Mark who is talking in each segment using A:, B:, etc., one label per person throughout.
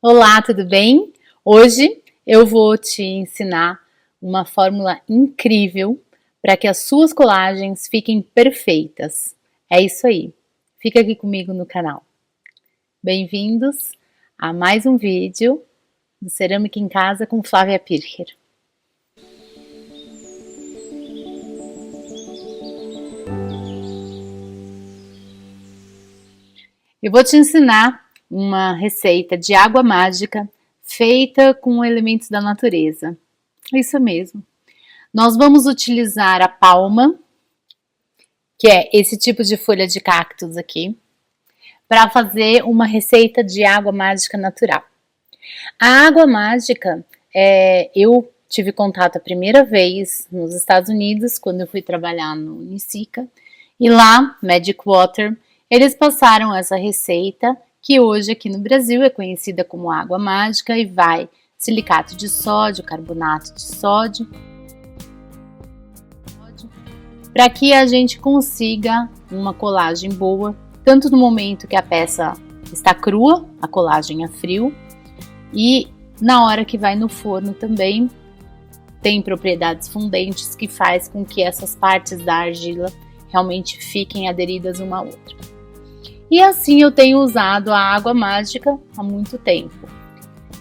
A: Olá, tudo bem? Hoje eu vou te ensinar uma fórmula incrível para que as suas colagens fiquem perfeitas. É isso aí. Fica aqui comigo no canal. Bem-vindos a mais um vídeo do Cerâmica em Casa com Flávia Pircher. Eu vou te ensinar uma receita de água mágica feita com elementos da natureza. Isso mesmo. Nós vamos utilizar a palma, que é esse tipo de folha de cactus aqui, para fazer uma receita de água mágica natural. A água mágica, eu tive contato a primeira vez nos Estados Unidos, quando eu fui trabalhar no Nisica, e lá, Magic Water, eles passaram essa receita, que hoje aqui no Brasil é conhecida como água mágica, e vai silicato de sódio, carbonato de sódio, para que a gente consiga uma colagem boa, tanto no momento que a peça está crua, a colagem a frio, e na hora que vai no forno também tem propriedades fundentes que faz com que essas partes da argila realmente fiquem aderidas uma à outra. E assim eu tenho usado a água mágica há muito tempo.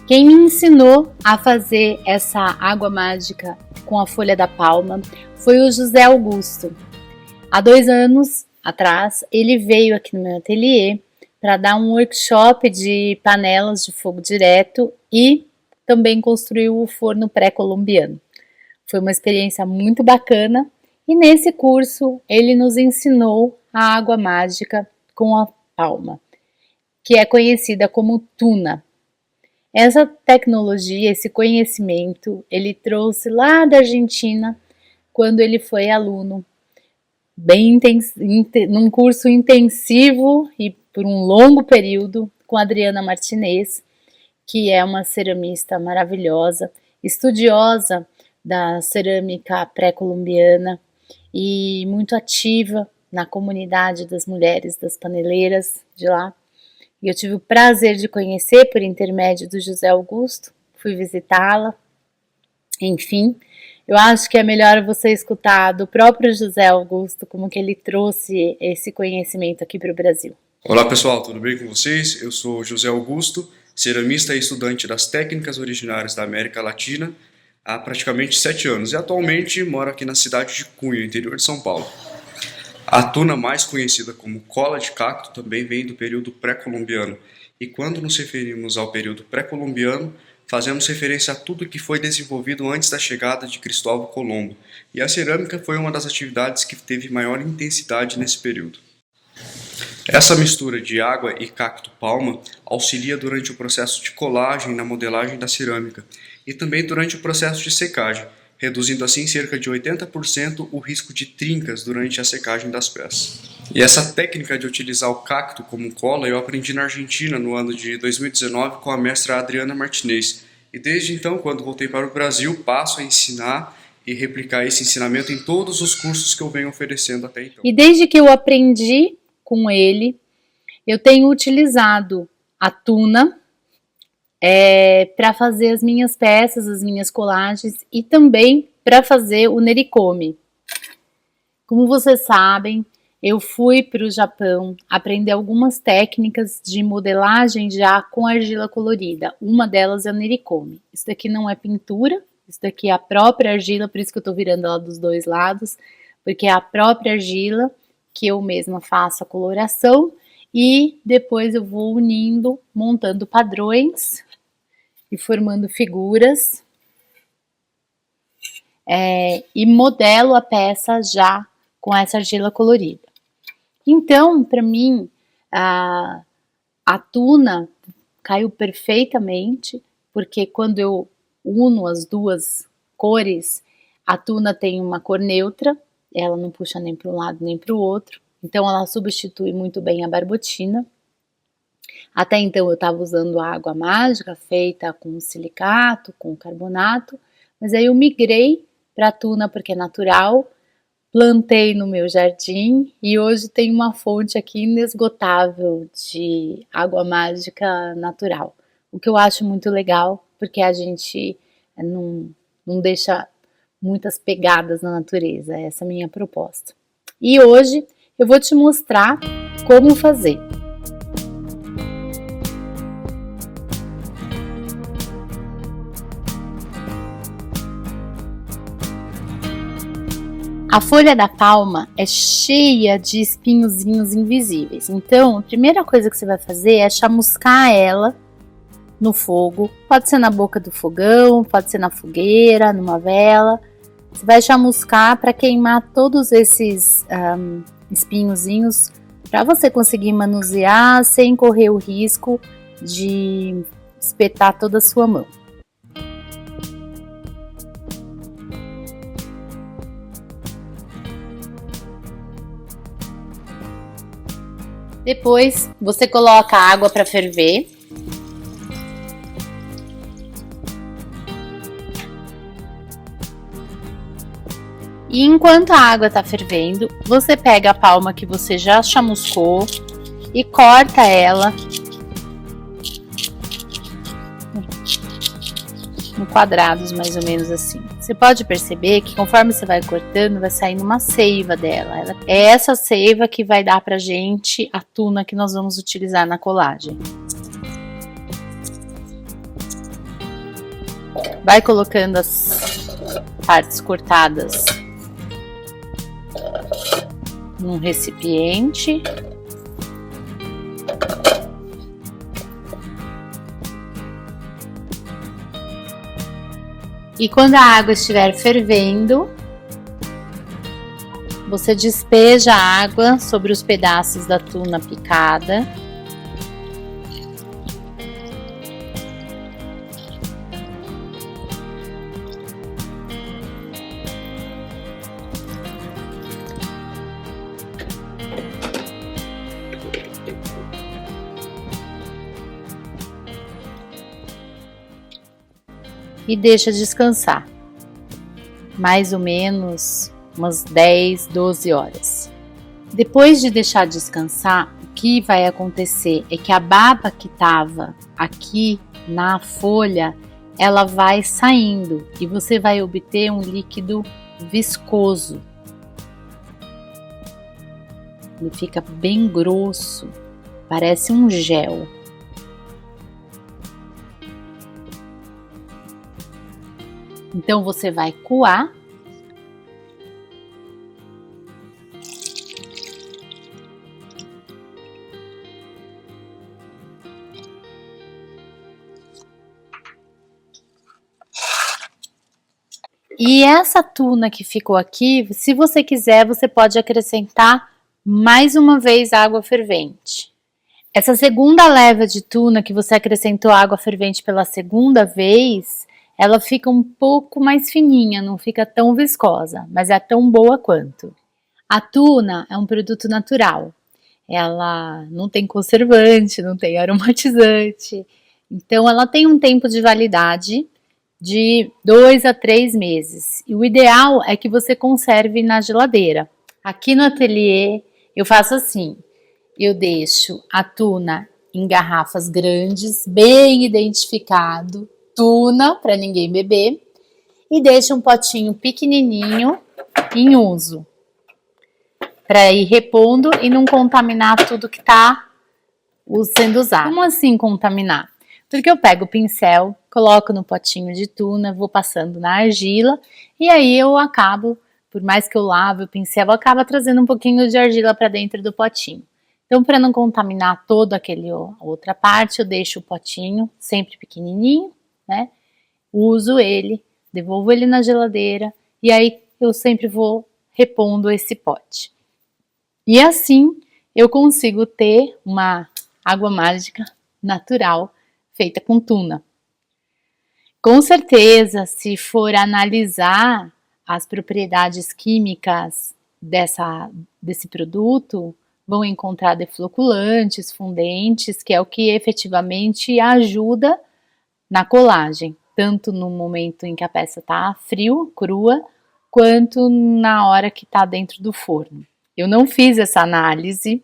A: Quem me ensinou a fazer essa água mágica com a folha da palma foi o José Augusto. Há 2 anos atrás, ele veio aqui no meu ateliê para dar um workshop de panelas de fogo direto e também construiu o forno pré-colombiano. Foi uma experiência muito bacana e nesse curso ele nos ensinou a água mágica com a palma, que é conhecida como tuna. Essa tecnologia, esse conhecimento, ele trouxe lá da Argentina quando ele foi aluno, num curso intensivo e por um longo período com a Adriana Martinez, que é uma ceramista maravilhosa, estudiosa da cerâmica pré-colombiana e muito ativa na comunidade das mulheres das paneleiras de lá. E eu tive o prazer de conhecer por intermédio do José Augusto, fui visitá-la. Enfim, eu acho que é melhor você escutar do próprio José Augusto como que ele trouxe esse conhecimento aqui para o Brasil.
B: Olá pessoal, tudo bem com vocês? Eu sou José Augusto, ceramista e estudante das técnicas originárias da América Latina há praticamente 7 anos e atualmente moro aqui na cidade de Cunha, interior de São Paulo. A tuna, mais conhecida como cola de cacto, também vem do período pré-colombiano, e quando nos referimos ao período pré-colombiano, fazemos referência a tudo que foi desenvolvido antes da chegada de Cristóvão Colombo, e a cerâmica foi uma das atividades que teve maior intensidade nesse período. Essa mistura de água e cacto-palma auxilia durante o processo de colagem na modelagem da cerâmica e também durante o processo de secagem, reduzindo assim cerca de 80% o risco de trincas durante a secagem das peças. E essa técnica de utilizar o cacto como cola eu aprendi na Argentina no ano de 2019 com a mestra Adriana Martinez. E desde então, quando voltei para o Brasil, passo a ensinar e replicar esse ensinamento em todos os cursos que eu venho oferecendo até então.
A: E desde que eu aprendi com ele, eu tenho utilizado a tuna para fazer as minhas peças, as minhas colagens e também para fazer o nericome. Como vocês sabem, eu fui para o Japão aprender algumas técnicas de modelagem já com argila colorida. Uma delas é o nericome. Isso daqui não é pintura, isso daqui é a própria argila, por isso que eu estou virando ela dos dois lados, porque é a própria argila que eu mesma faço a coloração e depois eu vou unindo, montando padrões e formando figuras e modelo a peça já com essa argila colorida. Então, para mim, a tuna caiu perfeitamente, porque quando eu uno as duas cores, a tuna tem uma cor neutra, ela não puxa nem para um lado nem para o outro, então ela substitui muito bem a barbotina. Até então eu estava usando água mágica feita com silicato, com carbonato, mas aí eu migrei para a tuna porque é natural, plantei no meu jardim e hoje tem uma fonte aqui inesgotável de água mágica natural. o que eu acho muito legal, porque a gente não deixa muitas pegadas na natureza. Essa é a minha proposta. E hoje eu vou te mostrar como fazer. A folha da palma é cheia de espinhozinhos invisíveis. Então, a primeira coisa que você vai fazer é chamuscar ela no fogo. Pode ser na boca do fogão, pode ser na fogueira, numa vela. Você vai chamuscar para queimar todos esses espinhozinhos, para você conseguir manusear sem correr o risco de espetar toda a sua mão. Depois você coloca a água para ferver. E enquanto a água está fervendo, você pega a palma que você já chamuscou e corta ela em quadrados, mais ou menos assim. Você pode perceber que conforme você vai cortando, vai saindo uma seiva dela. É essa seiva que vai dar pra gente a tuna que nós vamos utilizar na colagem. Vai colocando as partes cortadas num recipiente. E quando a água estiver fervendo, você despeja a água sobre os pedaços da tuna picada. E deixa descansar, mais ou menos umas 10, 12 horas. Depois de deixar descansar, o que vai acontecer é que a baba que estava aqui na folha, ela vai saindo e você vai obter um líquido viscoso. Ele fica bem grosso, parece um gel. Então você vai coar. E essa tuna que ficou aqui, se você quiser, você pode acrescentar mais uma vez água fervente. Essa segunda leva de tuna que você acrescentou água fervente pela segunda vez, ela fica um pouco mais fininha, não fica tão viscosa, mas é tão boa quanto. A tuna é um produto natural, ela não tem conservante, não tem aromatizante, então ela tem um tempo de validade de 2 a 3 meses. E o ideal é que você conserve na geladeira. Aqui no ateliê eu faço assim, eu deixo a tuna em garrafas grandes, bem identificado, tuna para ninguém beber, e deixo um potinho pequenininho em uso para ir repondo e não contaminar tudo que está sendo usado. Como assim contaminar? Porque eu pego o pincel, coloco no potinho de tuna, vou passando na argila e aí eu acabo, por mais que eu lave o pincel, acaba trazendo um pouquinho de argila para dentro do potinho. Então, para não contaminar toda aquela outra parte, eu deixo o potinho sempre pequenininho, né? Uso ele, devolvo ele na geladeira e aí eu sempre vou repondo esse pote. E assim eu consigo ter uma água mágica natural feita com tuna. Com certeza, se for analisar as propriedades químicas desse produto, vão encontrar defloculantes, fundentes, que é o que efetivamente ajuda na colagem, tanto no momento em que a peça está frio, crua, quanto na hora que está dentro do forno. Eu não fiz essa análise,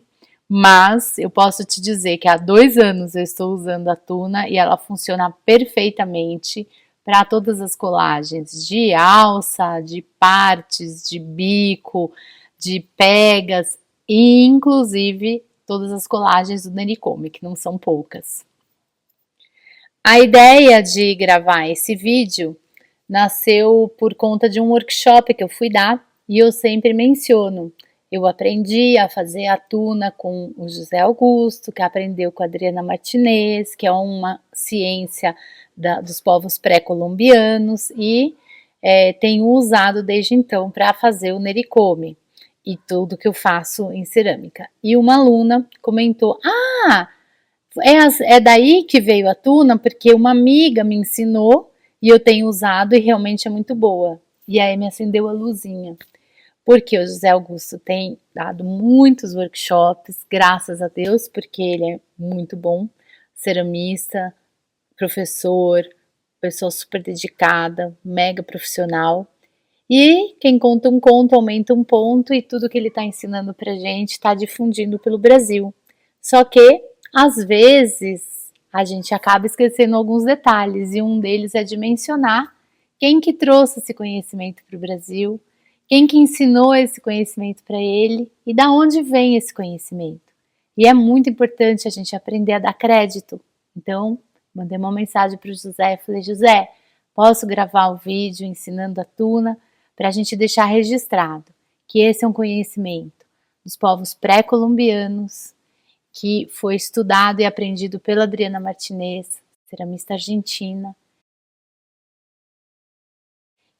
A: Mas eu posso te dizer que há 2 anos eu estou usando a Tuna e ela funciona perfeitamente para todas as colagens de alça, de partes, de bico, de pegas e inclusive todas as colagens do Nericome, que não são poucas. A ideia de gravar esse vídeo nasceu por conta de um workshop que eu fui dar e eu sempre menciono. Eu aprendi a fazer a tuna com o José Augusto, que aprendeu com a Adriana Martinez, que é uma ciência dos povos pré-colombianos, e tenho usado desde então para fazer o nericome e tudo que eu faço em cerâmica. E uma aluna comentou: é daí que veio a tuna, porque uma amiga me ensinou e eu tenho usado e realmente é muito boa. E aí me acendeu a luzinha. Porque o José Augusto tem dado muitos workshops, graças a Deus, porque ele é muito bom, ceramista, professor, pessoa super dedicada, mega profissional. E quem conta um conto aumenta um ponto, e tudo que ele está ensinando pra gente está difundindo pelo Brasil. Só que, às vezes, a gente acaba esquecendo alguns detalhes, e um deles é de mencionar quem que trouxe esse conhecimento para o Brasil, quem que ensinou esse conhecimento para ele e da onde vem esse conhecimento. E é muito importante a gente aprender a dar crédito. Então, mandei uma mensagem para o José, falei: José, posso gravar o vídeo ensinando a tuna para a gente deixar registrado que esse é um conhecimento dos povos pré-colombianos, que foi estudado e aprendido pela Adriana Martinez, ceramista argentina,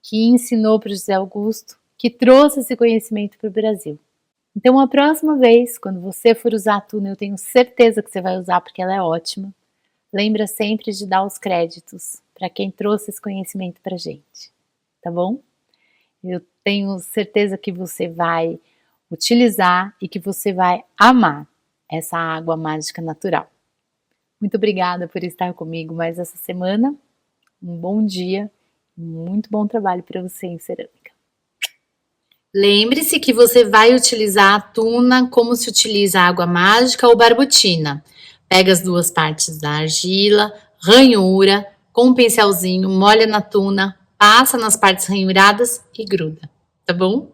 A: que ensinou para o José Augusto, que trouxe esse conhecimento para o Brasil. Então, a próxima vez, quando você for usar a tuna, eu tenho certeza que você vai usar porque ela é ótima. Lembra sempre de dar os créditos para quem trouxe esse conhecimento para a gente, tá bom? Eu tenho certeza que você vai utilizar e que você vai amar essa água mágica natural. Muito obrigada por estar comigo mais essa semana. Um bom dia, muito bom trabalho para você em cerâmica. Lembre-se que você vai utilizar a tuna como se utiliza a água mágica ou barbotina. Pega as 2 partes da argila, ranhura, com um pincelzinho, molha na tuna, passa nas partes ranhuradas e gruda, tá bom?